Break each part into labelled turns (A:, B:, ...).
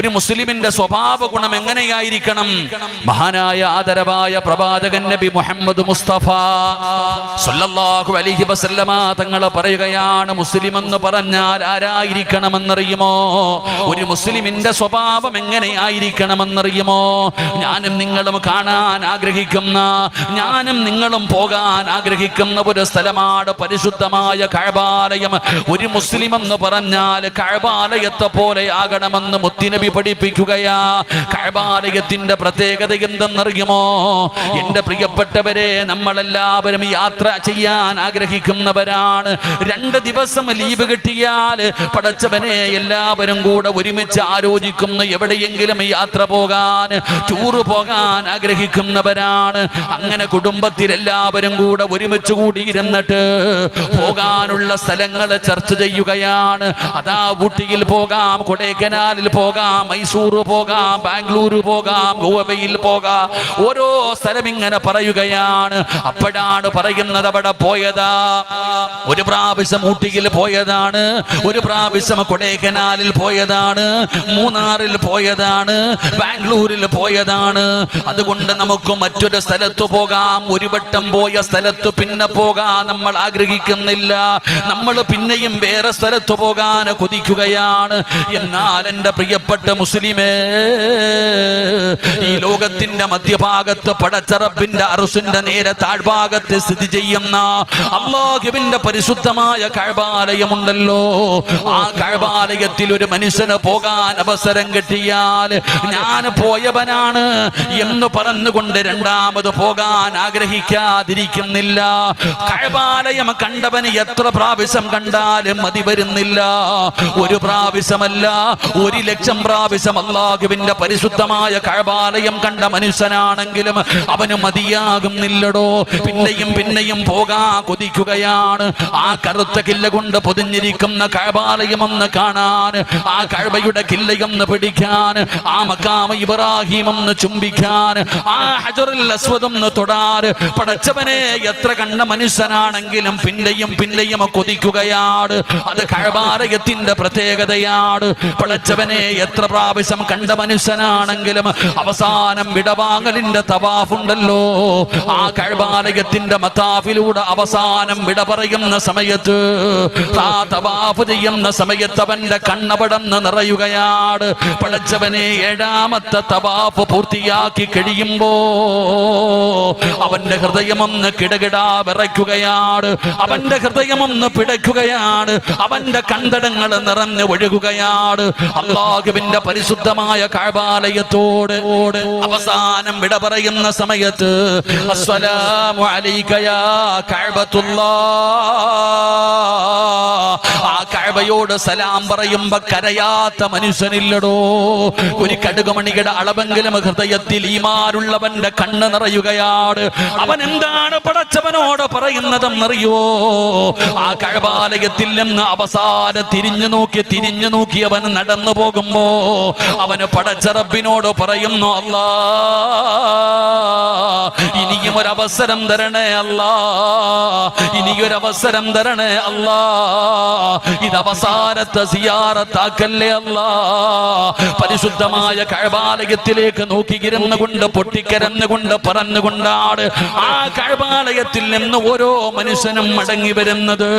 A: ഒരു മുസ്ലിമിന്റെ സ്വഭാവ ഗുണം എങ്ങനെയായിരിക്കണം? മഹാനായ ആദരവായ പ്രവാചകൻ നബി മുഹമ്മദ് മുസ്തഫ സല്ലല്ലാഹു അലൈഹി വസല്ലമ തങ്ങൾ പറയുകയാണ്, മുസ്ലിം എന്ന് പറഞ്ഞാൽ ആരായിരിക്കണമെന്നറിയുമോ? ഒരു മുസ്ലിമിന്റെ സ്വഭാവം എങ്ങനെയായിരിക്കണമെന്നറിയുമോ? ഞാനും നിങ്ങളും കാണാൻ ആഗ്രഹിക്കുന്ന, ഞാനും നിങ്ങളും പോകാൻ ആഗ്രഹിക്കുന്ന ഒരു സ്ഥലമാണ് പരിശുദ്ധമായ കഅബാലയം. ഒരു മുസ്ലിം എന്ന് പറഞ്ഞാൽ കഅബാലയത്തെ പോലെ ആകണമെന്ന് മുത്തുനബി പഠിപ്പിക്കുകയാ. കഅബാലയത്തിന്റെ പ്രത്യേകത എന്തെന്നറിയുമോ? എന്റെ പ്രിയപ്പെട്ടവരെ, നമ്മളെല്ലാവരും യാത്ര ചെയ്യാൻ ആഗ്രഹിക്കുന്നവരാണ്. 2 ദിവസം ലീവ് കിട്ടിയാൽ പടച്ചവനെ എല്ലാവരും കൂടെ ഒരുമിച്ച് ആലോചിക്കുന്ന എവിടെയെങ്കിലും യാത്ര പോകാൻ, ടൂറ് പോകാൻ ആഗ്രഹിക്കുന്നവരാണ്. അങ്ങനെ കുടുംബത്തിൽ എല്ലാവരും കൂടെ ഒരുമിച്ച് കൂടിയിരുന്നിട്ട് പോകാനുള്ള സ്ഥലങ്ങൾ ചർച്ച ചെയ്യുകയാണ്. അതാ ഊട്ടിയിൽ പോകാം, കൊടൈക്കനാലിൽ പോകാം, മൈസൂർ പോകാം, ബാംഗ്ലൂർ പോകാം, ഗോവയിൽ പോകാം. ഓരോ സ്ഥലം ഇങ്ങനെ പറയുകയാണ്. അപ്പോഴാണ് പറയുന്നത്, അവിടെ പോയതാ, ഒരു പ്രാവശ്യം ഊട്ടിയിൽ പോയതാണ്, ഒരു പ്രാവശ്യം കൊടൈക്കനാലിൽ പോയതാണ്, മൂന്നാറിൽ പോയതാണ്, ബാംഗ്ലൂരിൽ പോയതാണ്. അതുകൊണ്ട് നമുക്ക് മറ്റൊരു സ്ഥലത്ത് പോകാം. ഒരു വട്ടം പോയ സ്ഥലത്ത് പിന്നെ പോകാൻ നമ്മൾ ആഗ്രഹിക്കുന്നില്ല. നമ്മൾ പിന്നെയും വേറെ സ്ഥലത്ത് പോകാൻ കൊതിക്കുകയാണ്. എന്നാൽ എൻ്റെ പ്രിയപ്പെട്ട മുസ്ലിമേ, ഈ ലോകത്തിന്റെ മധ്യഭാഗത്ത് പടച്ചറബിന്റെ അർശിന്റെ നേരെ താഴ്ഭാഗത്ത് സ്ഥിതി ചെയ്യുന്ന അല്ലാഹുവിന്റെ പരിശുദ്ധമായ കഅബാലയമുണ്ടല്ലോ. ആ കഅബാലയത്തിൽ ഒരു മനുഷ്യന് പോകാൻ അവസരം കിട്ടിയാൽ ഞാൻ പോയവനാണ് എന്ന് പറഞ്ഞുകൊണ്ട് രണ്ടാമത് പോകാൻ ആഗ്രഹിക്കാതിരിക്കുന്നില്ല. കഅബാലയം കണ്ടവന് എത്ര പ്രാവശ്യം കണ്ടാലും മതി വരുന്നില്ല. ഒരു പ്രാവശ്യമല്ല, 1,00,000 പ്രാവശ്യം അല്ലാഹുവിന്റെ പരിശുദ്ധമായ കഅബാലയം കണ്ട മനുഷ്യനാണെങ്കിലും അവന് മതിയാകുന്നില്ലടോ. പിന്നെയും പിന്നെയും പോകാൻ കൊതിക്കുകയാണ്. ആ കറുത്ത കില്ല കൊണ്ട് പൊതിഞ്ഞിരിക്കുന്ന കഅബാലയം ഒന്ന് കാണാൻ, ആ കഅബയുടെ കില്ലയൊന്ന് പിടിക്കാൻ, ആ മഖാമ ഇബ്രാഹിം ഒന്ന് ചുംബിക്കാൻ, ആ ഹജറുൽ അസ്വദ് ഒന്ന് തൊടാൻ പടച്ചവനെ എത്ര കണ്ട മനുഷ്യനാണെങ്കിലും പിന്നെയും പിന്നെയും കൊതിക്കുകയാണ്. അത് കഅബാലയത്തിന്റെ പ്രത്യേകതയാണ്. പടച്ചവനെ എത്ര പ്രാവശ്യം കണ്ട മനുഷ്യനാണെങ്കിലും അവസാനം വിടവാങ്ങലിന്റെ തവാഫുണ്ടല്ലോ, ആ കഅബാലയത്തിന്റെ മതാഫിലൂടെ അവസാനം വിട പറയുന്ന സമയത്ത്, ആ തവാഫ് ചെയ്യുന്ന സമയത്ത് അവന്റെ കണ്ണപടന്ന് നിറയുകയാണ്. പടച്ചവനെ 7ാമത്തെ തവാഫ് പൂർത്തിയാക്കി കഴിയുമ്പോ അവന്റെ ഹൃദയമൊന്ന് കിടകിടാ വിറയ്ക്കുകയാണ്, അവന്റെ ഹൃദയമൊന്ന് പിടയ്ക്കുകയാണ്, അവന്റെ കണ്ടടങ്ങൾ നിറഞ്ഞ് ഒഴുകുകയാണ്. അല്ലാഹുവിന്റെ പരിശുദ്ധമായ കഅബാലയത്തോട് അവസാനം വിട പറയുന്ന സമയത്ത്, അസ്സലാമു അലൈക യാ കഅബത്തുല്ലാഹ്, ആ കഅബയോട് സലാം പറയുമ്പോ കരയാത്ത മനുഷ്യനില്ലടോ. ഒരു കടുകുമണിയുടെ അളവെങ്കിലും ഹൃദയത്തിൽ ഈമാനുള്ളവന്റെ കണ്ണ് നിറയുകയാണ്. അവൻ എന്താണ് പടച്ചവനോട് പറയുന്നതെന്നറിയോ? ആ കഅബാലയത്തിൽ നിന്ന് അവസാനം തിരിഞ്ഞു നോക്കി അവൻ നടന്നു പോകുമ്പോ അവന് പടച്ചറബിനോട് പറയുന്നു, അല്ലാ ഇനിയും ഒരവസരം തരണേ അല്ലാ, ഇനിയൊരവസരം തരണേ അല്ലാ, ഇത് അവസാനത്തെ സിയാറത്താക്കല്ലേ അല്ലാ. പരിശുദ്ധമായ കഅബാലയത്തിലേക്ക് നോക്കിയിരുന്ന് കൊണ്ട് പൊട്ടിക്കരന്നുകൊണ്ട് പറഞ്ഞുകൊണ്ടാണ് ആ കഅബാലയത്തിൽ നിന്ന് ഓരോ മനുഷ്യനും മടങ്ങി വരുന്നത്.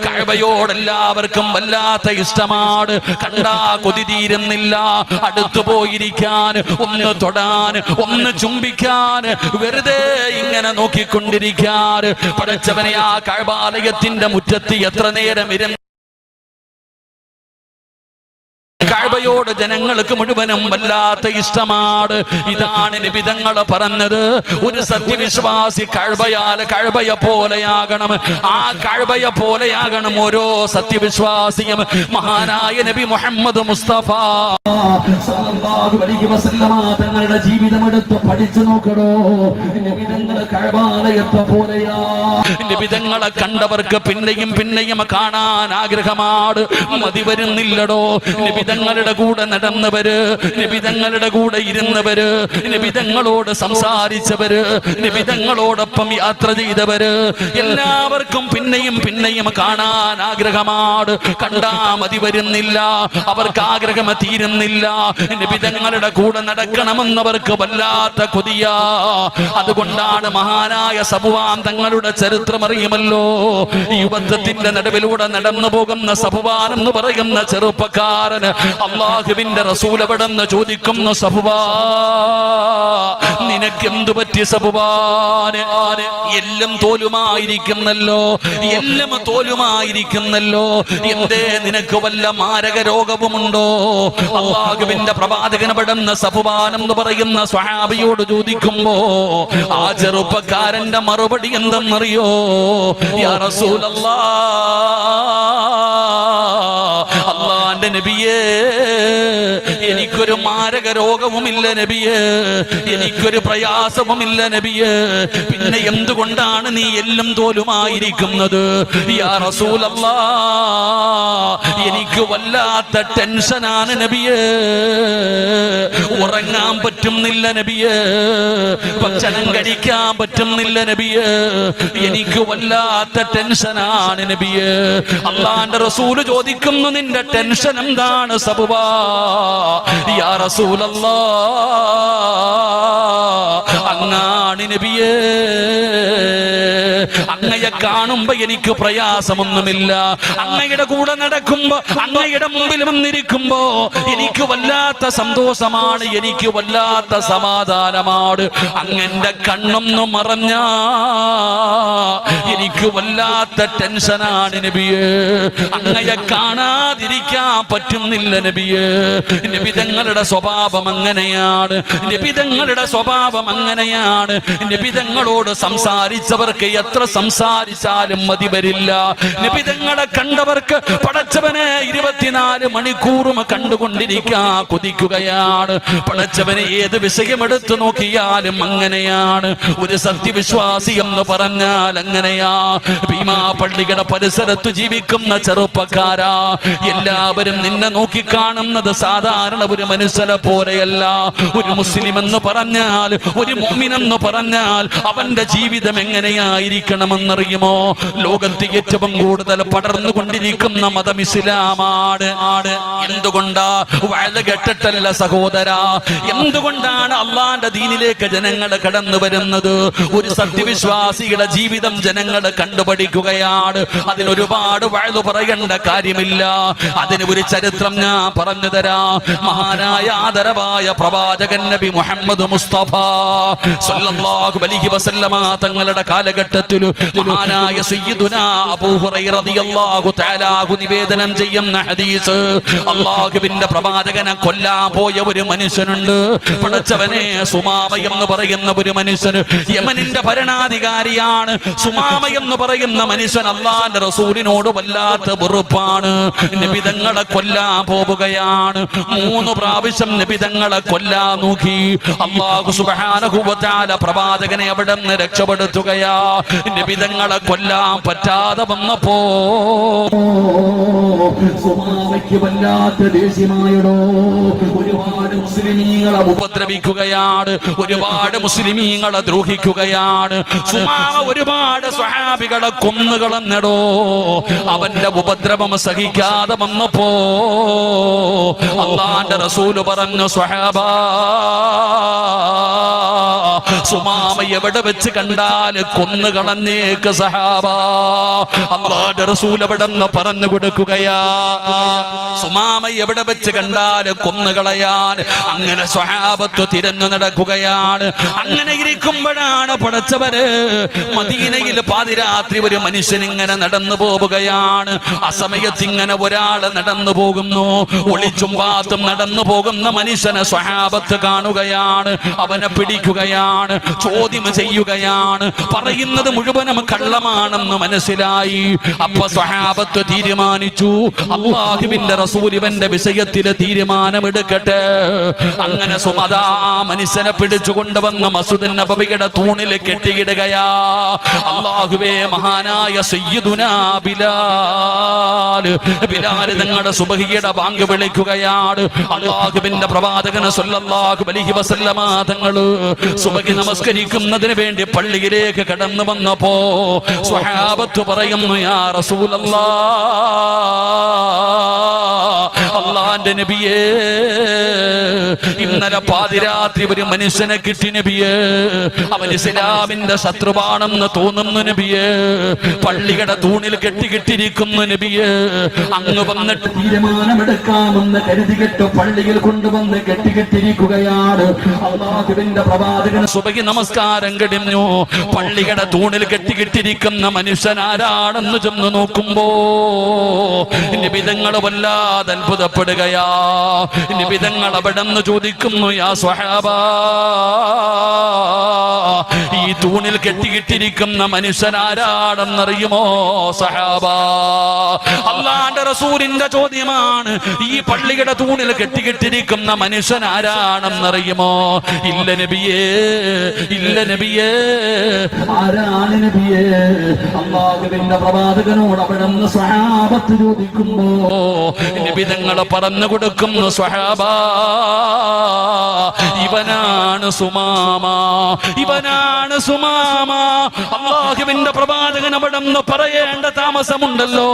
A: കഅബയോടെല്ലാവർക്കും വല്ലാത്ത ഇഷ്ടമാണ്. കണ്ടാ കൊതി തീരുന്നില്ല. അടുത്തു പോയിരിക്കാൻ, ഒന്ന് തൊടാൻ, ഒന്ന് ചുംബിക്കാൻ, വെറുതെ ഇങ്ങനെ നോക്കിക്കൊണ്ടിരിക്കാൻ. പടച്ചവനെ, ആ കഅബാലയത്തിന്റെ മുറ്റത്ത് എത്ര നേരം ഇരുന്ന് കഅബയോട് ജനങ്ങൾക്ക് മുഴുവനും വല്ലാത്ത ഇഷ്ടമാണ്. ഇതാണ് നബി തങ്ങൾ പറഞ്ഞത്, ഒരു സത്യവിശ്വാസി കഅബയെ പോലെയാകണം. ആ കഅബയെ പോലെയാകണം ഓരോ സത്യവിശ്വാസിയും. മഹാനായ നബി മുഹമ്മദ് മുസ്തഫ സല്ലല്ലാഹു അലൈഹി വസല്ലമ തങ്ങളുടെ ജീവിതം എടുത്ത് പഠിച്ചു നോക്കണോ. നബി തങ്ങൾ കഅബാലയത്തെ പോലെയാ. നബി തങ്ങളെ കണ്ടവർക്ക് പിന്നെയും പിന്നെയും കാണാൻ ആഗ്രഹമാണ്, മതി വരുന്നില്ലടോ. നബി നിബിതങ്ങളുടെ കൂടെ നടന്നവര്, നിബിതങ്ങളുടെ കൂടെ ഇരുന്നവര്, നിബിതങ്ങളോട് സംസാരിച്ചവര്, നിബിതങ്ങളോടൊപ്പം യാത്ര ചെയ്തവര് എല്ലാവർക്കും പിന്നെയും പിന്നെയും കാണാൻ ആഗ്രഹമാണ്. കണ്ടാ മതി വരുന്നില്ല, അവർക്ക് ആഗ്രഹം തീരുന്നില്ല. നിബിതങ്ങളുടെ കൂടെ നടക്കണമെന്നവർക്ക് വല്ലാത്ത കൊതിയാ. അതുകൊണ്ടാണ് മഹാനായ സഫ്വാൻ തങ്ങളുടെ ചരിത്രം അറിയുമല്ലോ. യുവത്വത്തിന്റെ നടുവിലൂടെ നടന്നു പോകുന്ന സഫ്വാൻ എന്ന് പറയുന്ന ചെറുപ്പക്കാരന് അല്ലാഹുവിന്റെ റസൂൽ എവിടെന്ന് ചോദിക്കുന്നു, സഫ്വാ നിനക്കെന്തു പറ്റി സഫ്വാന്? എല്ലാം തോലുമായിരിക്കുന്നല്ലോ, എല്ലാം തോലുമായിരിക്കുന്നല്ലോ, എന്തേ നിനക്ക് വല്ല മാരക രോഗവുമുണ്ടോ? അല്ലാഹുവിന്റെ പ്രവാചകൻ എവിടെന്ന് സഫ്വാൻ എന്ന് പറയുന്ന സ്വഹാബിയോട് ചോദിക്കുമ്പോ ആ ചെറുപ്പക്കാരന്റെ മറുപടി എന്തെന്നറിയോ? യാ റസൂലല്ലാഹ്, അല്ലാഹുവിന്റെ നബിയേ, എനിക്കൊരു മാരക രോഗവുമില്ല നബിയേ, എനിക്കൊരു പ്രയാസവുമില്ല നബിയേ, പിന്നെ എന്തുകൊണ്ടാണ് നീ എല്ലാം തോലുമായിരിക്കുന്നത്? യാ റസൂലല്ലാഹ്, എനിക്ക് വല്ലാത്ത ടെൻഷനാണ് നബിയേ, ഉറങ്ങാൻ പറ്റുന്നില്ല നബിയേ, ഭക്ഷണം കഴിക്കാൻ പറ്റുന്നില്ല നബിയേ, എനിക്ക് വല്ലാത്ത ടെൻഷനാണ് നബിയേ. അല്ലാഹുവിന്റെ റസൂല് ചോദിക്കുന്നു, നിന്റെ ടെൻഷൻ എന്താണ് സഫ്വാ? യാ റസൂലല്ലാഹ്, അങ്ങാണ് നബിയേ, അങ്ങയെ കാണുമ്പോ എനിക്ക് പ്രയാസമൊന്നുമില്ല, അങ്ങയുടെ കൂടെ നടക്കുമ്പോ, അങ്ങയുടെ മുമ്പിൽ വന്നിരിക്കുമ്പോ എനിക്ക് വല്ലാത്ത സന്തോഷമാണ്, എനിക്ക് വല്ലാത്ത സമാധാനമാണ്. അങ്ങന്റെ കണ്ണൊന്നും മറഞ്ഞ എനിക്ക് വല്ലാത്ത ടെൻഷനാണ് നബിയേ, അങ്ങയെ കാണാതിരിക്കാൻ പറ്റുന്നില്ല നബിയേ. നബിതങ്ങളുടെ സ്വഭാവം അങ്ങനെയാണ്, നബിതങ്ങളുടെ സ്വഭാവം അങ്ങനെയാണ്. നബിതങ്ങളോട് സംസാരിച്ചവർക്ക് എത്ര സംസാരിച്ചാലും മതി വരില്ല. നബിതങ്ങളെ കണ്ടവർക്ക് പടച്ചവനെ 24 മണിക്കൂറും കണ്ടുകൊണ്ടിരിക്കാൻ കൊതിക്കുകയാണ്. പടച്ചവനെ ഏത് വിഷയമെടുത്തു നോക്കിയാലും അങ്ങനെയാണ്. ഒരു സത്യവിശ്വാസി എന്ന് പറഞ്ഞാൽ അങ്ങനെയാ. ഭീമാപള്ളിയുടെ പരിസരത്ത് ജീവിക്കുന്ന ചെറുപ്പക്കാരാ, എല്ലാവരും നിന്നെ നോക്കിക്കാണുന്നത് സാധാരണ ഒരു മനുഷ്യനെ പോലെയല്ല. ഒരു മുസ്ലിം എന്ന് പറഞ്ഞാൽ, ഒരു മുഅ്മിൻ എന്ന് പറഞ്ഞാൽ അവന്റെ ജീവിതം എങ്ങനെയായിരിക്കണമെന്നറിയുമോ? ലോകത്ത് ഏറ്റവും കൂടുതൽ പടർന്നുകൊണ്ടിരിക്കുന്ന മതം ഇസ്ലാമാണ്. എന്തുകൊണ്ടാ? വഅദ കേട്ടിട്ടല്ല സഹോദരാ, എന്തുകൊണ്ടാണ് അള്ളാന്റെ ദീനിലേക്ക് ജനങ്ങൾ കടന്നു വരുന്നത്? ഒരു സത്യവിശ്വാസിയുടെ ജീവിതം ജനങ്ങൾ കണ്ടുപഠിക്കുകയാണ്. അതിനൊരുപാട് വഅദ പറയേണ്ട കാര്യമില്ല. അതിന് ഒരു ചരിത്രം ഞാൻ പറഞ്ഞു തരാം. മഹാനായ ആദരവായ പ്രവാചകൻ നബി മുഹമ്മദ് മുസ്തഫ സല്ലല്ലാഹു അലൈഹി വസല്ലമ തങ്ങളുടെ കാലഘട്ടത്തിൽ മഹാനായ സയ്യിദുനാ അബൂ ഹുറൈറ റളിയല്ലാഹു തആല നിവേദനം ചെയ്യുന്ന ഹദീസ്, അല്ലാഹുവിന്റെ പ്രവാചകനെ കൊല്ലാൻ പോയ ഒരു മനുഷ്യനുണ്ട്. പടച്ചവനെ, സുമാമ എന്ന് പറയുന്ന ഒരു മനുഷ്യൻ യമനിന്റെ ഭരണാധികാരിയാണ്. സുമാമ എന്ന് പറയുന്ന മനുഷ്യൻ അല്ലാഹുവിന്റെ റസൂലിനോട് വല്ലാത്ത വെറുപ്പാണ്. നബിതങ്ങളെ കൊല്ലാൻ പോവുകയാണ്. 3 പ്രാവശ്യം നബിതങ്ങളെ കൊല്ലാൻ നോക്കി. അല്ലാഹു സുബ്ഹാനഹു വ തആല പ്രവാചകനെ അവിടെ നിന്ന് രക്ഷപ്പെടുത്തുകയാ. നബിതങ്ങളെ കൊല്ലാൻ പറ്റാതെ വന്നപ്പോ സുമാമയ്ക്ക് വല്ലാത്ത ദേഷ്യമായടോ. ഒരുപാട് മുസ്ലിമീങ്ങളെ ഉപദ്രവിക്കുകയാണ്, ഒരുപാട് മുസ്ലിമീങ്ങളെ ദ്രോഹിക്കുകയാണ്. സുമാമ ഒരുപാട് സ്വഹാബികളെ കൊന്നുകളഞ്ഞടോ. അവന്റെ ഉപദ്രവം സഹിക്കാതെ വന്നപ്പോ അല്ലാഹുവിന്റെ റസൂല് പറഞ്ഞു, സ്വഹാബാ, സുമാമ എവിടെ വെച്ച് കണ്ടാൽ കൊന്നുകളഞ്ഞേക്ക് സഹാബാ. അല്ലാഹുവിന്റെ റസൂൽ എവിടെ നിന്ന് പറഞ്ഞു കൊടുക്കുകയാ, സുമാമ എവിടെ വെച്ച് കണ്ടാൽ കൊന്നുകളയാൻ. അങ്ങനെ സ്വഹാബത്ത് തിരഞ്ഞു നടക്കുകയാണ്. അങ്ങനെ ഇരിക്കുമ്പോഴാണ് പടച്ചവര് മദീനയിൽ പാതിരാത്രി ഒരു മനുഷ്യൻ ഇങ്ങനെ നടന്നു പോവുകയാണ്. ആ സമയത്ത് ഇങ്ങനെ ഒരാൾ നടന്നു പോകുന്നു. ഒളിച്ചും പാത്തും നടന്നു പോകുന്ന മനുഷ്യനെ സ്വഹാബത്ത് കാണുകയാണ്. അവനെ പിടിക്കുകയാണ്. ചോദിക്കുകയാണ്, ചോദ്യം ചെയ്യുകയാണ്. പറയുന്നത് മുഴുവനും കള്ളമാണെന്ന് മനസ്സിലായി. അപ്പൊ സ്വഹാബത്ത് തീരുമാനിച്ചു, അല്ലാഹുവിന്റെ റസൂൽ ഇവന്റെ വിഷയത്തിൽ തീരുമാനമെടുക്കട്ടെ. അങ്ങനെ സുമതാ മനുഷ്യനെ പിടിച്ചു കൊണ്ടുവന്ന മസ്ജിദുൻ നബവിയുടെ തൂണിൽ കെട്ടിയിടുകയാ. അല്ലാഹുവേ, മഹാനായ സയ്യിദുനാ ബിലാൽ തങ്ങളുടെ സുബഹിയുടെ ബാങ്ക് വിളിക്കുകയാണ്. അല്ലാഹുവിന്റെ പ്രവാചകൻ സല്ലല്ലാഹു അലൈഹി വസല്ലമ തങ്ങള് സുബഹി നമസ്കരിക്കുന്നതിന് വേണ്ടി പള്ളിയിലേക്ക് കടന്നു വന്നപ്പോ സ്വഹാബത്ത് പറയുന്നു, യാ റസൂലല്ലാഹ്, അല്ലാഹുവിന്റെ നബിയേ, ഇന്നലെ പാതിരാത്രി ഒരു മനുഷ്യനെ കിട്ടി നബിയേ. അവൻ ഇസ്ലാമിന്റെ ശത്രുവാണെന്ന് തോന്നുന്നു നബിയേ. പള്ളിയുടെ തൂണിൽ കെട്ടിക്കിട്ടിരിക്കുന്നു നബിയേ. അങ്ങ് വന്നിട്ട് തീരുമാനമെടുക്കാമെന്ന് കരുതികെട്ട് പള്ളിയിൽ കൊണ്ടുവന്ന് കെട്ടിക്കിട്ടിരിക്കുകയാണ്. അല്ലാഹുവിന്റെ പ്രവാചകൻ സുബഹി നമസ്കാരം കഴിഞ്ഞു. പള്ളിയുടെ തൂണിൽ കെട്ടിക്കിട്ടിരിക്കുന്ന മനുഷ്യൻ ആരാണെന്ന് ചെന്ന് നോക്കുമ്പോ നിബിതങ്ങൾ വല്ലാതെ അത്ഭുതപ്പെടുകയാ. നിബിതങ്ങൾ അവിടെ നിന്ന് ചോദിക്കുന്നു, യാ സ്വഹാബാ, ഈ തൂണിൽ കെട്ടിക്കിട്ടിരിക്കുന്ന മനുഷ്യൻ ആരാണെന്നറിയുമോ സഹാബാ? അല്ലാഹുവിന്റെ റസൂലിന്റെ ചോദ്യമാണ്. ഈ പള്ളിയുടെ തൂണിൽ കെട്ടിക്കിട്ടിരിക്കുന്ന മനുഷ്യൻ ആരാണെന്നറിയുമോ? ഇല്ല നബിയേ, ഇല്ല നബിയേ. ആരാണ് നബിയേ? അല്ലാഹുവിന്റെ പ്രവാചകനോട് അവിടെ നിന്ന് സ്വഹാബത്ത് ചോദിക്കുമ്പോ നബി തങ്ങൾ പറഞ്ഞു കൊടുക്കുന്നു, സ്വഹാബാ, ഇവനാണ് സുമാമ, ഇവനാണ് സുമാമ. അല്ലാഹുവിന്റെ പ്രവാചകൻ അവിടെ നിന്ന് പറയേണ്ട താമസമുണ്ടല്ലോ.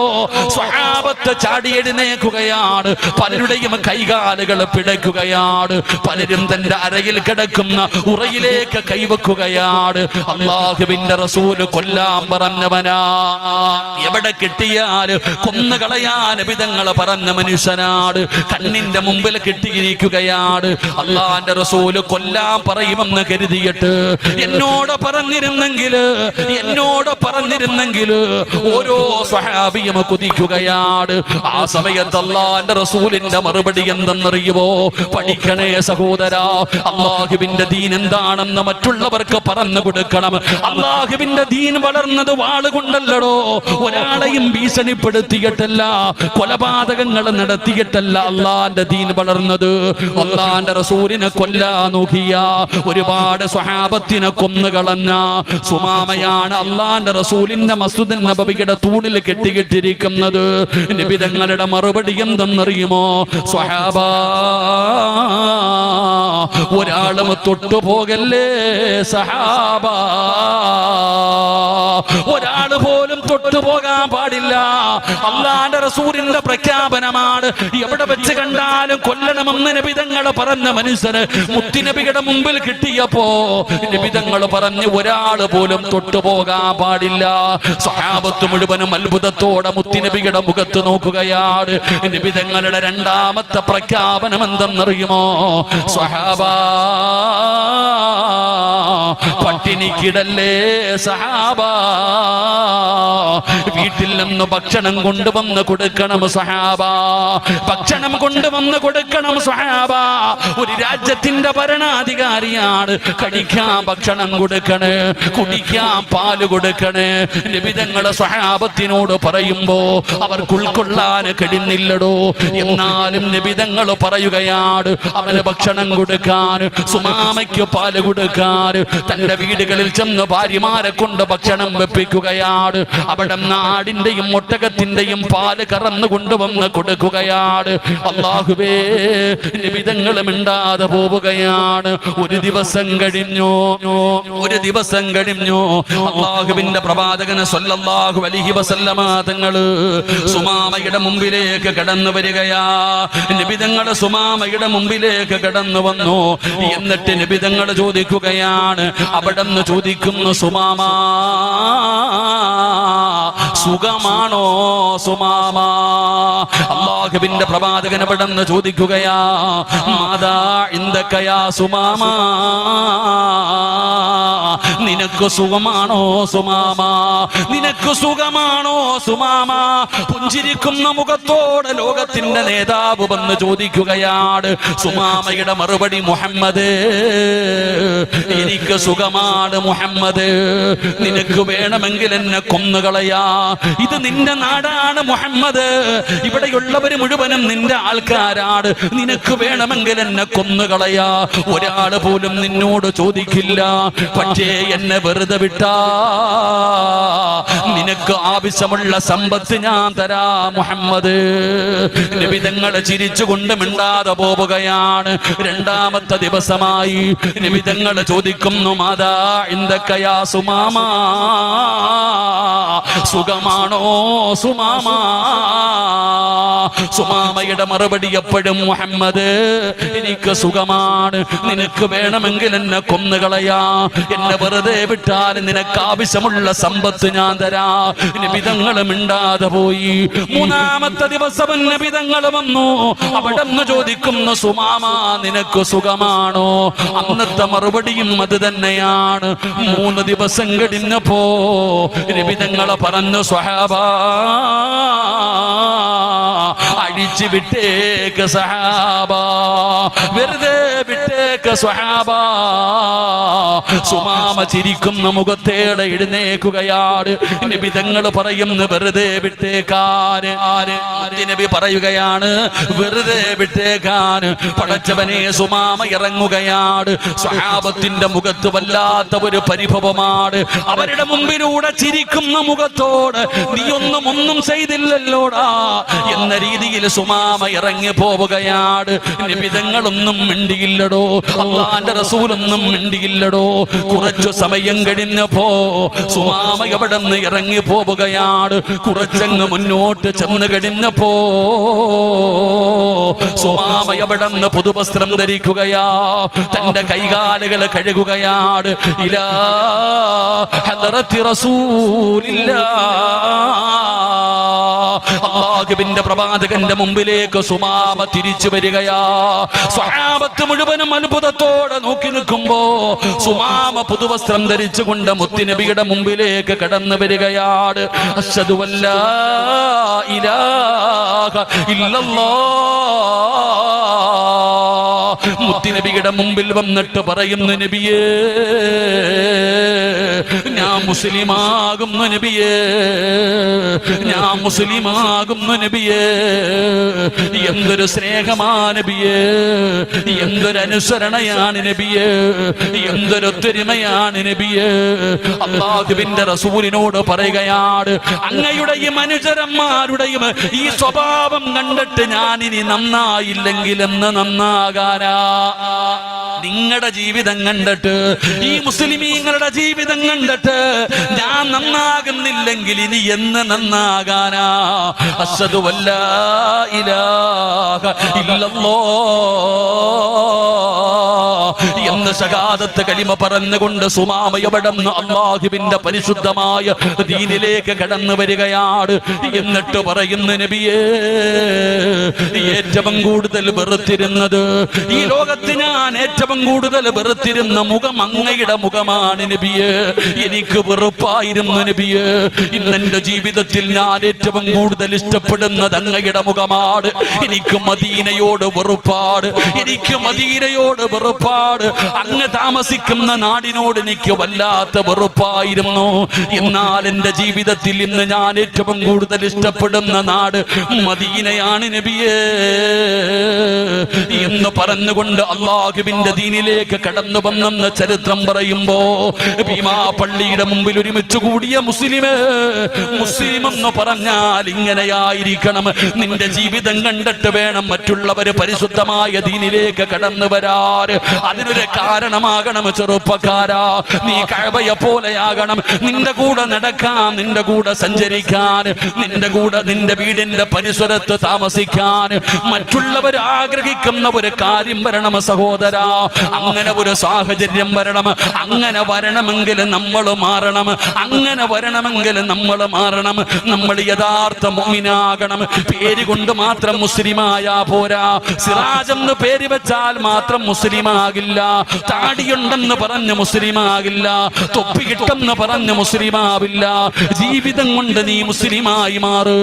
A: സ്വഹാബത്ത് ചാടി എഴുന്നേൽക്കുകയാണ്. പലരുടെയും കൈകാലുകൾ പിടയ്ക്കുകയാണ്. പലരും തന്റെ അരയിൽ കിടക്കുന്ന ഉറയിലേക്ക് കൈവെക്കുകയാണ്. അല്ലാഹുവിന്റെ റസൂൽ കൊല്ലാൻ പറഞ്ഞവനാ. എവിടെ കിട്ടിയാൽ കൊന്നുകളയാൻ വിധങ്ങൾ പറഞ്ഞ മനുഷ്യനാണ്. കണ്ണിന്റെ മുമ്പിൽ കെട്ടിയിരിക്കുകയാണ്. അല്ലാഹുവിന്റെ റസൂല് കൊല്ലാൻ പറയുമെന്ന് കരുതിയിട്ട് എന്നോട് പറഞ്ഞിരുന്നെങ്കിൽ ഓരോ സ്വഹാബിയും കുതിക്കുകയാണ്. ആ സമയത്ത് അല്ലാഹുവിന്റെ റസൂലിന്റെ മറുപടി എന്തെന്നറിയുമോ? പഠിക്കണേ സഹോദരാ, അല്ലാഹുവിന്റെ ദീൻ എന്താണെന്ന് മറ്റുള്ളവർക്ക് പറഞ്ഞു കൊടുക്കണം. അല്ലാഹുവിന്റെ ദീൻ വളർന്നത് വാളുകൊണ്ടല്ലടോ. ഒരാളെയും ഭീഷണിപ്പെടുത്തിയിട്ടല്ല, കൊലപാതകങ്ങൾ നടത്തിയിട്ടല്ല അല്ലാഹുവിന്റെ ദീൻ വളർന്നത്. അല്ലാഹുവിന്റെ റസൂലിനെ കൊല്ലാൻ നോക്കിയ ഒരുപാട് സ്വഹാബത്തിനെ കൊന്നുകളഞ്ഞ സുമാമയാണ് അല്ലാഹുവിന്റെ റസൂലിന്റെ മസ്ജിദുൻ നബവിയുടെ തൂണിൽ കെട്ടിക്കിട്ടിരിക്കുന്നത്. നബി തങ്ങളുടെ മറുപടി എന്തെന്നറിയുമോ? സ്വഹാബാ, ഒരാളും തൊട്ടുപോകല്ലേ സഹാബാ, ഒരാൾ പോലും തൊട്ടുപോകാൻ പാടില്ല. അല്ലാഹുവിന്റെ റസൂലിന്റെ പ്രഖ്യാപനമാണ്. എവിടെ വെച്ച് കണ്ടാലും കൊല്ലണമെന്ന് നബി തങ്ങൾ പറഞ്ഞ മനുഷ്യന് മുത്തുനബിയുടെ മുമ്പിൽ കിട്ടിയപ്പോ നബി തങ്ങൾ പറഞ്ഞ് ഒരാൾ പോലും തൊട്ടുപോകാൻ പാടില്ല. സ്വഹാബത്ത് മുഴുവനും അത്ഭുതത്തോടെ മുത്തുനബിയുടെ മുഖത്ത് നോക്കുകയാണ്. നബി തങ്ങളുടെ രണ്ടാമത്തെ പ്രഖ്യാപനം എന്തെന്നറിയുമോ? സ്വഹാബാ, പട്ടിണിക്കിടല്ലേ സഹാബാ, വീട്ടിൽ നിന്ന് ഭക്ഷണം കൊണ്ടുവന്ന് കൊടുക്കണം സഹാബാ, ഭക്ഷണം കൊണ്ടുവന്ന് കൊടുക്കണം സഹാബാ. ഒരു രാജ്യത്തിന്റെ ഭരണാധികാരിയാണ്. കഴിക്കാൻ ഭക്ഷണം കൊടുക്കണേ, കുടിക്കാൻ പാല് കൊടുക്കണേ. നബി തങ്ങളെ സ്വഹാബത്തിനോട് പറയുമ്പോ അവർക്ക് ഉൾക്കൊള്ളാൻ കഴിയുന്നില്ലടോ. എന്നാലും നബി തങ്ങൾ പറയുകയാണ്, അവന് ഭക്ഷണം കൊടുക്കാൻ, സുമാമയ്ക്ക് പാല് കൊടുക്കാൻ, തന്റെ വീടുകളിൽ ചെന്ന് ഭാര്യമാരെ കൊണ്ട് ഭക്ഷണം വെപ്പിക്കുകയാണ്. അവിടെ നാടിന്റെയും ഒട്ടകത്തിന്റെയും പാല് കറന്നു കൊണ്ടുവന്ന് കൊടുക്കുകയാണ്. അല്ലാഹുവേ, നബി തങ്ങൾ മിണ്ടാതെ പോവുകയാണ്. ഒരു ദിവസം കഴിഞ്ഞു. അല്ലാഹുവിന്റെ പ്രവാചകൻ സല്ലല്ലാഹു അലൈഹി വസല്ലമ തങ്ങള് സുമാമയുടെ മുമ്പിലേക്ക് കടന്നു വരികയാ. നബി തങ്ങൾ സുമാമയുടെ മുമ്പിലേക്ക് കടന്നു വന്നു. എന്നിട്ട് നബി തങ്ങൾ ചോദിക്കുകയാണ്, അവിടെ നിന്ന് ചോദിക്കുന്നു, സുമാമ, സുഖമാണോ സുമാമ? അല്ലാഹുവിന്റെ പ്രവാചകൻ അവിടെ നിന്ന് ചോദിക്കുകയാ, മാദാ ഇൻദക യാ സുമാമ, നിനക്ക് സുഖമാണോ സുമാമ? നിനക്ക് സുഖമാണോ സുമാമ? പുഞ്ചിരിക്കുന്ന മുഖത്തോടെ ലോകത്തിന്റെ നേതാവ് വന്ന് ചോദിക്കുകയാണ്. സുമാമയുടെ മറുപടി, മുഹമ്മദ്, എനിക്ക് സുഖമാണ് മുഹമ്മദ്. നിനക്ക് വേണമെങ്കിൽ എന്നെ കൊന്നുകളയാ. ഇത് നിന്റെ നാടാണ് മുഹമ്മദ്. ഇവിടെയുള്ളവര് മുഴുവനും നിന്റെ ആൾക്കാരാണ്. നിനക്ക് വേണമെങ്കിൽ എന്നെ കൊന്നുകളയാ. ഒരാള് പോലും നിന്നോട് ചോദിക്കില്ല. പക്ഷേ എന്നെ വെറുതെ വിട്ടാ നിനക്ക് ആവശ്യമുള്ള സമ്പത്ത് ഞാൻ തരാ മുഹമ്മദ്. നബി തങ്ങളെ ചിരിച്ചുകൊണ്ട് മിണ്ടാതെ പോവുകയാണ്. രണ്ടാമത്തെ ദിവസമായി നബി തങ്ങളെ ചോദിക്കുന്നു, മാതാ ഇന്ദക്കയാ സുമാമ? സുഖമാണോ സുമാമ? സുമാമയുടെ മറുപടി എപ്പോഴും, മുഹമ്മദ്, എനിക്ക് സുഖമാണ്. നിനക്ക് വേണമെങ്കിൽ എന്നെ കൊന്നുകളയാ. എന്നെ വെറുതെ വിട്ടാൽ നിനക്ക് ആവശ്യമുള്ള സമ്പത്ത് ഞാൻ തരാ. നബിതങ്ങൾ മിണ്ടാതെ പോയി. മൂന്നാമത്തെ ദിവസം നബിതങ്ങൾ വന്നു. അവിടെ നിന്ന് ചോദിക്കുന്നു, സുമാമ, നിനക്ക് സുഖമാണോ? അന്നത്തെ മറുപടിയും അത് തന്നെയാണ്. 3 ദിവസം കഴിഞ്ഞപ്പോ നബിതങ്ങളെ പറഞ്ഞു, സ്വഹാബാ, അഴിച്ചു വിട്ടേക്ക് സഹാബ, വെറുതെ വിട്ടേക്ക് സ്വഹാബാ. സുമാമ ചിരിക്കുന്ന മുഖത്തേടെ എഴുന്നേക്കുകയാണ്. നബി തങ്ങൾ പറയുന്നു, വെറുതെ വിട്ടേക്കാൻ. നബി പറയുകയാണ്, വെറുതെ വിട്ടേക്കാൻ. പടച്ചവനെ, സുമാമ ഇറങ്ങുകയാണ്. സ്വഹാബത്തിന്റെ മുഖത്ത് വല്ലാത്ത ഒരു പരിഭവമാണ്. അവരുടെ മുമ്പിലൂടെ ചിരിക്കുന്ന മുഖത്തോട്, നീയൊന്നും ചെയ്തില്ലല്ലോടാ എന്ന രീതിയിൽ സുമാമ ഇറങ്ങി പോവുകയാണ്. നബിതങ്ങളൊന്നും മിണ്ടിയില്ലടോ, അല്ലാഹുവിന്റെ റസൂലൊന്നും മിണ്ടിയില്ലടോ. കുറച്ചു സമയം കഴിഞ്ഞപ്പോ സുമാമ അവിടെ നിന്ന് ഇറങ്ങി പോവുകയാണ്. കുറച്ചങ്ങ് മുന്നോട്ട് ചെന്ന് കഴിഞ്ഞപ്പോ സുമാമ അവിടെ നിന്ന് പുതുവസ്ത്രം ധരിക്കുകയാ. തന്റെ കൈകാലുകൾ കഴുകുകയാണ്. ഇലാ ഹദറത്തി റസൂലില്ലാഹ്, അല്ലാഹുവിന്റെ പ്രവാചകന്റെ മുമ്പിലേക്ക് സുമാമ തിരിച്ചു വരികയാ. സ്വഹാബത്ത് മുഴുവനും അത്ഭുതത്തോടെ നോക്കി നിൽക്കുമ്പോ സുമാമ പുതുവസ്ത്രം ധരിച്ചുകൊണ്ട് മുത്തുനബിയുടെ മുമ്പിലേക്ക് കടന്നു വരികയാണ്. അശ്ഹദു അല്ലാ ഇലാഹ ഇല്ലല്ലാഹ്. മുത്തുനബിയുടെ മുമ്പിൽ വന്നിട്ട് പറയുന്നു, നബിയേ, ഞാൻ മുസ്ലിമാകുന്നു നബിയേ, ഞാൻ മുസ്ലിമാകുന്നു നബിയേ. എന്തൊരു സ്നേഹമാ നബിയേ, എന്തൊരു അനുസരണയാണ് നബിയേ, എന്തൊരൊത്തൊരുമയാണ് നബിയേ. അല്ലാഹുവിന്റെ റസൂലിനോട് പറയുകയാണ്, അങ്ങയുടെയും അനുചരന്മാരുടെയും ഈ സ്വഭാവം കണ്ടിട്ട് ഞാൻ ഇനി നന്നായില്ലെങ്കിൽ എന്ന് നന്നാകാനാ. നിങ്ങളുടെ ജീവിതം കണ്ടിട്ട്, ഈ മുസ്ലിമീങ്ങളുടെ ജീവിതം കണ്ടിട്ട് ഞാൻ നന്നാകുന്നില്ലെങ്കിൽ ഇനി എന്ന് നന്നാകാനാ. അശ്ഹദു അല്ലാ ഇലാഹ ഇല്ലല്ലാഹ് എന്ന് ശഹാദത്ത് കലിമ പറഞ്ഞുകൊണ്ട് സുമാമ എവിടെന്ന് അല്ലാഹുവിന്റെ പരിശുദ്ധമായ ദീനിലേക്ക് കടന്നു വരികയാണ്. എന്നിട്ട് പറയുന്നു, നബിയേ, ഏറ്റവും കൂടുതൽ വെറുത്തിരുന്നത്, ഈ ലോകത്ത് ഞാൻ ഏറ്റവും കൂടുതൽ വെറുത്തിരുന്ന മുഖം അങ്ങയുടെ മുഖമാണ് നബിയേ. എനിക്ക് വെറുപ്പായിരുന്നു നബിയേ. ഇന്നെന്റെ ജീവിതത്തിൽ ഞാൻ ഏറ്റവും കൂടുതൽ ഇഷ്ടപ്പെടുന്നത് അങ്ങയുടെ മുഖമാണ്. എനിക്ക് മദീനയോട് വെറുപ്പാട്, എനിക്ക് മദീനയോട് വെറുപ്പാട്. അങ്ങ് താമസിക്കുന്ന നാടിനോട് എനിക്ക് വല്ലാത്ത വെറുപ്പായിരുന്നു. എന്നാൽ എന്റെ ജീവിതത്തിൽ ഇന്ന് ഞാൻ ഏറ്റവും കൂടുതൽ ഇഷ്ടപ്പെടുന്ന നാട് മദീനയാണ് നബിയേ എന്ന് പറഞ്ഞുകൊണ്ട് അല്ലാഹുവിന്റെ ദീനിലേക്ക് കടന്നു വന്നെന്ന് ചരിത്രം പറയുമ്പോ, ഭീമാ പള്ളിയുടെ മുമ്പിൽ ഒരുമിച്ച് കൂടിയ മുസ്ലിം എന്ന് പറഞ്ഞാൽ ഇങ്ങനെയായിരിക്കണം. നിന്റെ ജീവിതം കണ്ടിട്ട് വേണം മറ്റുള്ളവര് പരിശുദ്ധമായ ദീനിലേക്ക് കടന്നു വരാൻ. അതിനൊരു കാരണമാകണം ചെറുപ്പക്കാരാ. നീ കഅബയെ പോലെയാകണം. നിന്റെ കൂടെ നടക്കാൻ, നിന്റെ കൂടെ സഞ്ചരിക്കാൻ, നിന്റെ കൂടെ നിന്റെ വീടിന്റെ പരിസരത്ത് താമസിക്കാൻ മറ്റുള്ളവർ ആഗ്രഹിക്കുന്ന ഒരു കാര്യം വരണം സഹോദരാ. അങ്ങനെ ഒരു സാഹചര്യം വരണം. അങ്ങനെ വരണമെങ്കിൽ നമ്മൾ മാറണം. അങ്ങനെ വരണമെങ്കിൽ നമ്മൾ മാറണം. നമ്മൾ യഥാർത്ഥ മുഅ്മിനാകണം. പേര് കൊണ്ട് മാത്രം മുസ്ലിമായ പോരാ. സിറാജ് എന്ന് പേര് വെച്ചാൽ മാത്രം മുസ്ലിമാകില്ല. താടിയുണ്ടെന്ന് പറഞ്ഞ് മുസ്ലിമാകില്ല, തൊപ്പി കിട്ടെന്ന് പറഞ്ഞ് മുസ്ലിമാവില്ല. ജീവിതം കൊണ്ട് നീ മുസ്ലിമായി മാറ്.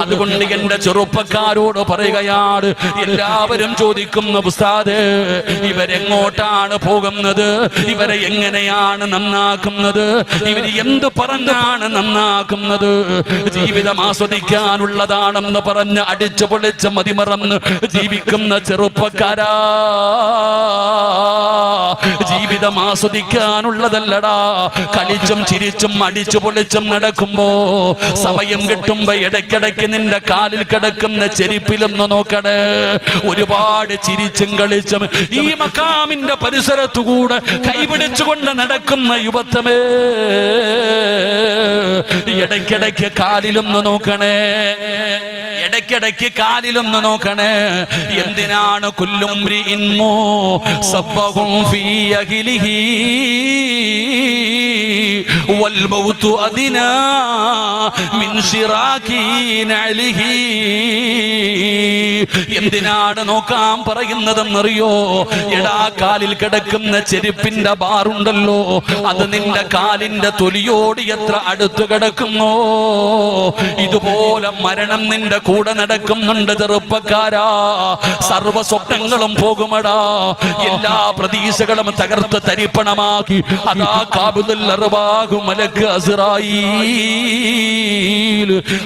A: അതുകൊണ്ട് എന്റെ ചെറുപ്പക്കാരോട് പറയുകയാണ്, എല്ലാവരും ചോദിക്കുന്ന ഉസ്താദേ, ഇവരെങ്ങോട്ടാണ് പോകുന്നത്, ഇവരെ എങ്ങനെയാണ് നന്നാക്കുന്നത്, ഇവര് എന്ത് പറഞ്ഞാണ് നന്നാക്കുന്നത്? ജീവിതം ആസ്വദിക്കാനുള്ളതാണെന്ന് പറഞ്ഞ് അടിച്ചു പൊളിച്ച് മതിമറന്ന് ജീവിക്കുന്ന ചെറുപ്പക്കാരാ, ജീവിതം ആസ്വദിക്കാനുള്ളതല്ലടാ. കളിച്ചും ചിരിച്ചും അടിച്ചു പൊളിച്ചും നടക്കുമ്പോ സമയം കിട്ടുമ്പോ ഇടയ്ക്കിടയ്ക്ക് നിന്റെ കാലിൽ കിടക്കുന്ന ചെരുപ്പിലൊന്ന് നോക്കണേ. ഒരുപാട് ചിരിച്ചും കളിച്ചും ഈ മക്കാമിന്റെ പരിസരത്തുകൂടെ കൈപിടിച്ചുകൊണ്ട് നടക്കുന്ന യുവത്വമേ, ഇടയ്ക്കിടയ്ക്ക് കാലിലൊന്ന് നോക്കണേ, ഇടയ്ക്കിടയ്ക്ക് കാലിലൊന്ന് നോക്കണേ. എന്തിനാണ് കുല്ലുംരിഇൻ മുസബ്ബഹും ഫീ അഹ്ലിഹി വൽ മൗതു അദ്നാ മിൻ ശിറാകി നഅലിഹി? എന്തിനാണ് നോക്കാൻ പറയുന്നതെന്നറിയോ? എടാ, കാലിൽ കിടക്കുന്ന ചെരുപ്പിന്റെ ബാറുണ്ടല്ലോ, അത് നിന്റെ കാലിന്റെ തൊലിയോട് എത്ര അടുത്ത് കിടക്കുന്നോ, ഇതുപോലെ മരണം നിന്റെ കൂടെ നടക്കുന്നുണ്ട് ചെറുപ്പക്കാരാ. സർവ സ്വപ്നങ്ങളും പോകുമടാ, എല്ലാ പ്രതീക്ഷകളും തകർത്ത് തരിപ്പണമാക്കി അതാ കാബിലുൽ അർവാഹു മലക്ക് അസ്റായീൽ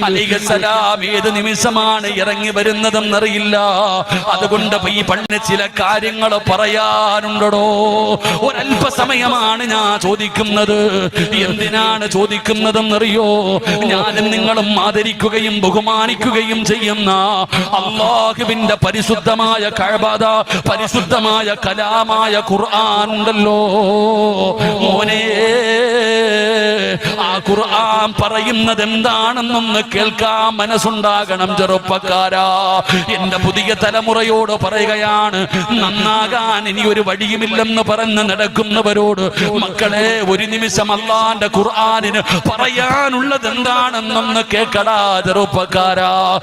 A: അലൈഹിസ്സലാം ഏത് നിമിഷമാണ് ഇറങ്ങി വരുന്നതെന്നറിയില്ല. അതുകൊണ്ട് ഈ പണ്ട് ചില കാര്യങ്ങൾ പറയാനുണ്ടോ? ഒരല്പസമയമാണ് ഞാൻ ചോദിക്കുന്നത്. എന്തിനാണ് ചോദിക്കുന്നതെന്നറിയോ? ഞാനും നിങ്ങളും ആദരിക്കുകയും ബഹുമാനിക്കുകയും ചെയ്യുന്ന അല്ലാഹുവിന്റെ പരിശുദ്ധമായ കഅബ, പരിശുദ്ധമായ കലാമായ ഖുർആൻ ഉണ്ടല്ലോ മോനെ, ആ ഖുർആൻ പറയുന്നത് എന്താണെന്നൊന്ന് കേൾക്കാൻ മനസ്സുണ്ടാകണം ചെറുപ്പക്കാരാ. എന്റെ പുതിയ തലമുറയോട് പറയുകയാണ്, നന്നാകാൻ ഇനി ഒരു വഴിയുമില്ലെന്ന് പറഞ്ഞ് നടക്കുന്നവരോട്, മക്കളെ, ഒരു നിമിഷം അല്ലാഹുവിന്റെ ഖുർആനിന് പറയാനുള്ളത് എന്താണെന്നൊന്ന് കേൾക്കടാ ചെറുപ്പക്കാരാ.